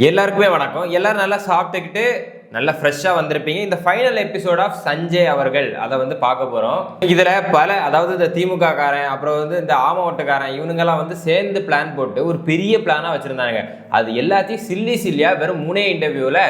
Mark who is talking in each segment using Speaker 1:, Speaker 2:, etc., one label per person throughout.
Speaker 1: எல்லாருக்குமே வணக்கம். எல்லாரும் நல்லா சாப்பிட்டுக்கிட்டு நல்லா ஃப்ரெஷ்ஷாக வந்திருப்பீங்க. இந்த ஃபைனல் எபிசோட் ஆஃப் சஞ்சய் அவர்கள் அதை வந்து பார்க்க போகிறோம். இதில் அதாவது இந்த திமுக காரன், அப்புறம் வந்து இந்த ஆமவட்டக்காரன், இவனுங்கெல்லாம் வந்து சேர்ந்து பிளான் போட்டு ஒரு பெரிய பிளானாக வச்சுருந்தாங்க. அது எல்லாத்தையும் சில்லியாக வெறும் 3 இன்டர்வியூவில்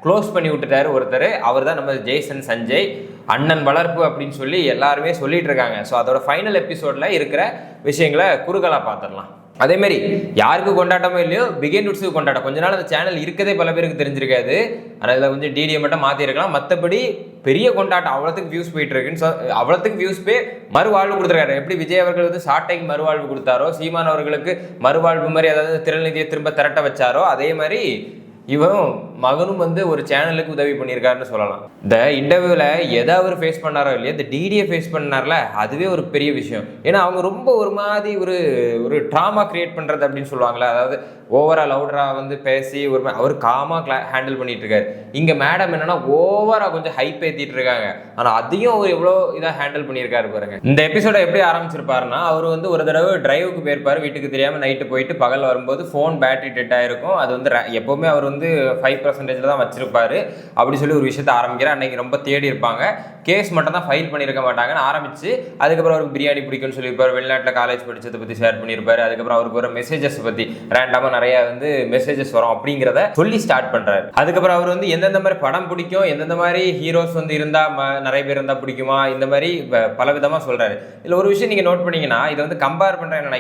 Speaker 1: க்ளோஸ் பண்ணி விட்டுட்டாரு ஒருத்தர். அவர் தான் நம்ம ஜேசன் சஞ்சய், அண்ணன் வளர்ப்பு அப்படின்னு சொல்லி எல்லாருமே சொல்லிட்டு இருக்காங்க. ஸோ அதோட ஃபைனல் எபிசோடில் இருக்கிற விஷயங்களை குறுகலாக பார்த்துடலாம். அதே மாதிரி யாருக்கு கொண்டாட்டமோ இல்லையோ, பிகின் வுட்ஸுக்கு கொண்டாட்டம். கொஞ்ச நாள் அந்த சேனல் இருக்கதே பல பேருக்கு தெரிஞ்சிருக்காது. ஆனால் இதில் கொஞ்சம் டிடியை மட்டும் மாற்றிருக்கலாம். மற்றபடி பெரிய கொண்டாட்டம், அவ்வளோத்துக்கு வியூஸ் போயிட்டு இருக்குன்னு அவ்வளோத்துக்கு வியூஸ் போய் மறுவாழ்வு கொடுத்துருக்காரு. எப்படி விஜய் அவர்கள் வந்து ஷார்ட்டைக்கு மறுவாழ்வு கொடுத்தாரோ, சீமான் அவர்களுக்கு மறுவாழ்வு மாதிரி அதாவது திறநிதியை திரும்ப திரட்ட வச்சாரோ, அதே மாதிரி இவன் மகனும் வந்து ஒரு சேனலுக்கு உதவி பண்ணியிருக்காருன்னு சொல்லலாம். இந்த இன்டர்வியூவில் எதை அவர் ஃபேஸ் பண்ணாரோ இல்லையா, இந்த டிடியை ஃபேஸ் பண்ணார்ல, அதுவே ஒரு பெரிய விஷயம். ஏன்னா அவங்க ரொம்ப ஒரு மாதிரி ஒரு ட்ராமா கிரியேட் பண்ணுறது அப்படின்னு சொல்லுவாங்களே, அதாவது ஓவராக லவுடராக வந்து பேசி அவர் காமாக ஹேண்டில் பண்ணிட்டு இருக்காரு. இங்கே மேடம் என்னன்னா ஓவராக கொஞ்சம் ஹைப் ஏற்றிட்டு இருக்காங்க. ஆனால் அதையும் அவர் எவ்வளோ இதாக ஹேண்டில் பண்ணியிருக்காரு பாருங்க. இந்த எபிசோட எப்படி ஆரம்பிச்சிருப்பாருன்னா, அவர் வந்து ஒரு தடவை டிரைவுக்கு போயிருப்பார், வீட்டுக்கு தெரியாமல் நைட்டு போயிட்டு பகல் வரும்போது ஃபோன் பேட்டரி டெட் ஆயிருக்கும். அது வந்து எப்போவுமே அவர் வந்து 5% தான் வச்சிருப்பாரு. அப்படி சொல்லி ஒரு விஷயத்த ஆரம்பிக்கிறார். அன்னைக்கு ரொம்ப தேடி இருப்பாங்க, கேஸ் மட்டும் தான் ஃபைல் பண்ணியிருக்க மாட்டாங்கன்னு ஆரம்பிச்சு, அதுக்கப்புறம் அவருக்கு பிரியாணி பிடிக்கும்னு சொல்லியிருப்பார், வெளிநாட்டில் காலேஜ் படிச்சதை பற்றி ஷேர் பண்ணியிருப்பாரு. அதுக்கப்புறம் அவருக்கு ஒரு மெசேஜஸ் பற்றி ரேண்டமாக நிறைய வந்து மெசேஜஸ் வரும் அப்படிங்கிறத சொல்லி ஸ்டார்ட் பண்றாரு. அதுக்கப்புறம் அவர் வந்து எந்தெந்த மாதிரி படம் பிடிக்கும், எந்தெந்த மாதிரி ஹீரோஸ் வந்து இருந்தா நிறைய பேர் இருந்தா பிடிக்குமா, இந்த மாதிரி பல விதமா சொல்றாரு. இதுல ஒரு விஷயம் நீங்க நோட் பண்ணீங்கன்னா, இதை வந்து கம்பேர் பண்றேன்னு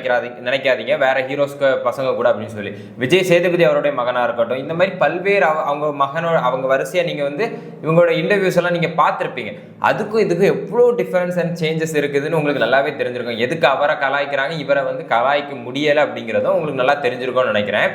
Speaker 1: நினைக்காதீங்க வேற ஹீரோஸ்க்கு பசங்க கூட அப்படின்னு சொல்லி. விஜய் சேதுபதி அவருடைய மகனா இருக்கட்டும், இந்த மாதிரி பல்வேறு அவங்க மகனோட அவங்க வரிசையா நீங்க வந்து இவங்களோட இன்டர்வியூஸ் எல்லாம் நீங்க பார்த்துருப்பீங்க. அதுக்கும் இதுக்கும் எவ்வளோ டிஃபரன்ஸ் அண்ட் சேஞ்சஸ் இருக்குதுன்னு உங்களுக்கு நல்லாவே தெரிஞ்சிருக்கும். எதுக்கு அவரை கலாய்க்கிறாங்க, இவரை வந்து கலாய்க்க முடியலை அப்படிங்கிறதும் உங்களுக்கு நல்லா தெரிஞ்சிருக்கும்னு நினைக்கிறேன்.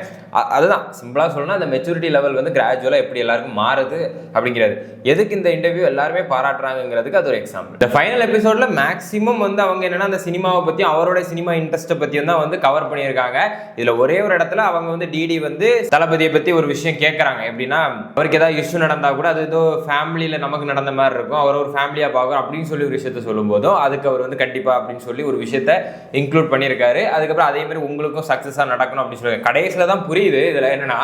Speaker 1: அதுதான் சிம்பிளா சொல்லணும், அந்த மெச்சூரிட்டி லெவல் வந்து கிராஜுவலா எப்படி எல்லாருக்கும் மாறுது அப்படிங்கிறது. எதுக்கு இந்த இன்டர்வியூ எல்லாருமே பாராட்டுறாங்கிறதுக்கு அது ஒரு எக்ஸாம்பிள். இந்த ஃபைனல் எபிசோட்ல மேக்ஸிமம் வந்து அவங்க என்னன்னா அந்த சினிமாவை பத்தியும் அவரோட சினிமா இன்ட்ரெஸ்ட்டை பத்தியும் தான் வந்து கவர் பண்ணியிருக்காங்க. இதுல ஒரே ஒரு இடத்துல அவங்க வந்து டிடி வந்து தளபதியை பத்தி ஒரு விஷயம் கேட்கறாங்க. எப்படின்னா, அவருக்கு ஏதாவது இஷ்யூ நடந்தா கூட அது ஏதோ ஃபேமிலியில நமக்கு நடந்த மாதிரி இருக்கும், அவர் ஒரு ஃபேமிலியா பார்க்கும் அப்படின்னு சொல்லி ஒரு விஷயத்த சொல்லும் போதும் அதுக்கு அவர் வந்து கண்டிப்பா அப்படின்னு சொல்லி ஒரு விஷயத்த இன்க்ளூட் பண்ணியிருக்காரு. அதுக்கப்புறம் அதே மாதிரி உங்களுக்கும் சக்சஸா நடக்கணும் அப்படின்னு சொல்லி கடைசியில தான் புரியுது. இதுல என்னன்னா,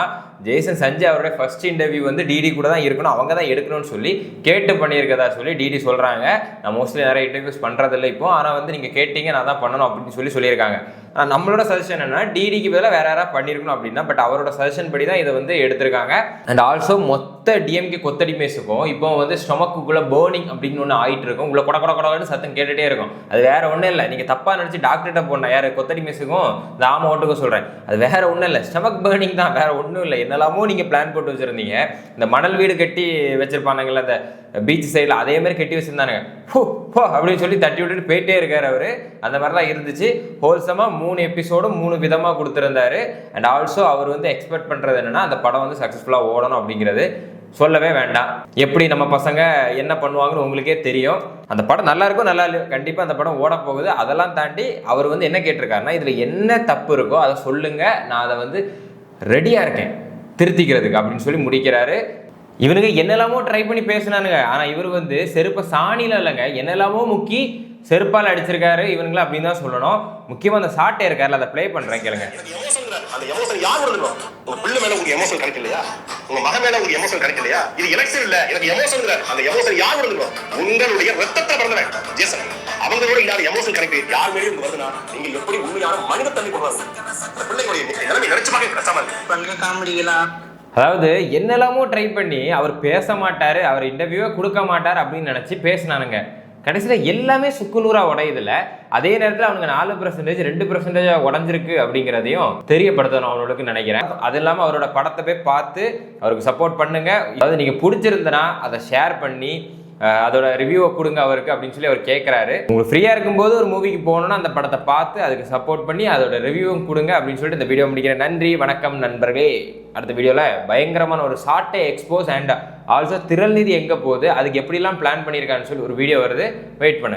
Speaker 1: ஜேசன் சஞ்சய் அவருடைய ஃபர்ஸ்ட் இன்டர்வியூ வந்து டிடி கூட தான் இருக்கணும், அவங்க தான் எடுக்கணும்னு சொல்லி கேட்டு பண்ணியிருக்கதா சொல்லி டிடி சொல்றாங்க. நான் மோஸ்ட்லி நிறைய இன்டர்வியூஸ் பண்றதில்லை இப்போ, ஆனா வந்து நீங்க கேட்டீங்க நான் தான் பண்ணணும் அப்படின்னு சொல்லியிருக்காங்க. ஆனால் நம்மளோட சஜஷன் என்னன்னா, டிடிக்கு பதிலாக வேற யாராவது பண்ணியிருக்கணும் அப்படின்னா, பட் அவரோட சஜஷன் படி தான் இதை வந்து எடுத்திருக்காங்க. அண்ட் ஆல்சோ மொத்த டிஎம்கே கொத்தடி மேஸுக்கும் இப்போ வந்து ஸ்டொமக்குள்ள பேர்னிங் அப்படின்னு ஒன்று ஆயிட்டு இருக்கும். உங்களை கொட கொட கொடன்னு சத்தம் கேட்டுட்டே இருக்கும். அது வேற ஒன்றும் இல்லை, நீங்க தப்பா நினைச்சு டாக்டர்கிட்ட போன யாரு கொத்தடி மேஸுக்கும் இந்த ஆம ஓட்டுக்கும் சொல்றேன், அது வேற ஒன்றும் இல்லை, ஸ்டொமக் பேர்னிங் தான், வேற ஒன்றும் இல்லை. என்னெல்லாமோ நீங்க பிளான் போட்டு வச்சிருந்தீங்க. இந்த மணல் வீடு கட்டி வச்சிருப்பானுங்களா அந்த பீச் சைடில், அதே மாதிரி கட்டி வச்சிருந்தானுங்க, அப்படின்னு சொல்லி தட்டி விட்டுட்டு போயிட்டே இருக்காரு அவரு. அந்த மாதிரி தான் இருந்துச்சு. ஹோல்சமா 3 எபிசோடும் 3 விதமா கொடுத்திருந்தாரு. அண்ட் ஆல்சோ அவர் வந்து எக்ஸ்பெக்ட் பண்றது என்னன்னா, அந்த படம் வந்து சக்சஸ்ஃபுல்லா ஓடணும் அப்படிங்கிறது சொல்லவே வேண்டாம். எப்படி நம்ம பசங்க என்ன பண்ணுவாங்கன்னு உங்களுக்கே தெரியும். அந்த படம் நல்லா இருக்கும், நல்லா கண்டிப்பா அந்த படம் ஓட போகுது. அதெல்லாம் தாண்டி அவர் வந்து என்ன கேட்டிருக்காருன்னா, இதுல என்ன தப்பு இருக்கோ அதை சொல்லுங்க, நான் அதை வந்து ரெடியா இருக்கேன் திருத்திக்கிறதுக்கு அப்படின்னு சொல்லி முடிக்கிறாரு. இவனுங்க என்னெல்லாமோ ட்ரை பண்ணி பேசினானுங்க, ஆனா இவர் வந்து செருப்ப சாணியில இல்லைங்க, என்னெல்லாமோ முக்கி செருப்பால் அடிச்சிருக்காரு இவனுங்களா அப்படின்னு தான் சொல்லணும். முக்கியமா அந்த சாட்டை இருக்காருல, அதை ப்ளே பண்றேன் கேளுங்க.
Speaker 2: அந்த எமோஷன் யார் கொடுக்கணும்? உங்க பிள்ளை மேல உங்களுக்கு எமோஷன் கிடைக்கலையா? உங்க மகன் மேல உங்களுக்கு எமோஷன் கிடைக்கலையா? இது எலெக்ஷன் இல்ல, எனக்கு எமோஷன். அந்த எமோஷன் யார் கொடுக்கணும்? உங்களுடைய ரத்தத்தை பிறந்தவன் ஜேசன். அவங்களோட இல்லாத எமோஷன் கிடைக்கு யார் மேலும் வருதுன்னா, நீங்க எப்படி உண்மையான மனித தண்ணி கொடுவாங்க. அந்த பிள்ளைகளுடைய நிலைமை நினைச்சு பார்க்க கஷ்டமா இருக்கு. காமெடிகளா, அதாவது
Speaker 1: என்னெல்லாமோ ட்ரை பண்ணி அவர் பேச மாட்டாரு, அவர் இன்டர்வியூவே கொடுக்க மாட்டார் அப்படின்னு நினைச்சு பேசினானுங்க. கடைசியில் எல்லாமே சுக்குநூறா உடையுதுல. அதே நேரத்தில் அவனுக்கு 4% 2% உடஞ்சிருக்கு அப்படிங்கிறதையும் தெரியப்படுத்தணும் அவனுக்கு நினைக்கிறேன். அது இல்லாமல் அவரோட படத்தை போய் பார்த்து அவருக்கு சப்போர்ட் பண்ணுங்க. அதாவது நீங்க பிடிச்சிருந்தனா அதை ஷேர் பண்ணி அதோட ரிவ்யூவை கொடுங்க அவருக்கு அப்படின்னு சொல்லி அவர் கேட்குறாரு. உங்களுக்கு ஃப்ரீயாக இருக்கும்போது ஒரு மூவிக்கு போகணுன்னா அந்த படத்தை பார்த்து அதுக்கு சப்போர்ட் பண்ணி அதோட ரிவ்யூவும் கொடுங்க அப்படின்னு சொல்லிட்டு இந்த வீடியோ முடிக்கிறேன். நன்றி, வணக்கம் நண்பர்களே. அடுத்த வீடியோவில் பயங்கரமான ஒரு ஷார்ட்டை எக்ஸ்போஸ் அண்ட் ஆல்சோ திரள்நிதி எங்கே போகுது, அதுக்கு எப்படிலாம் பிளான் பண்ணியிருக்கான்னு சொல்லி ஒரு வீடியோ வருது, வெயிட் பண்ணுங்க.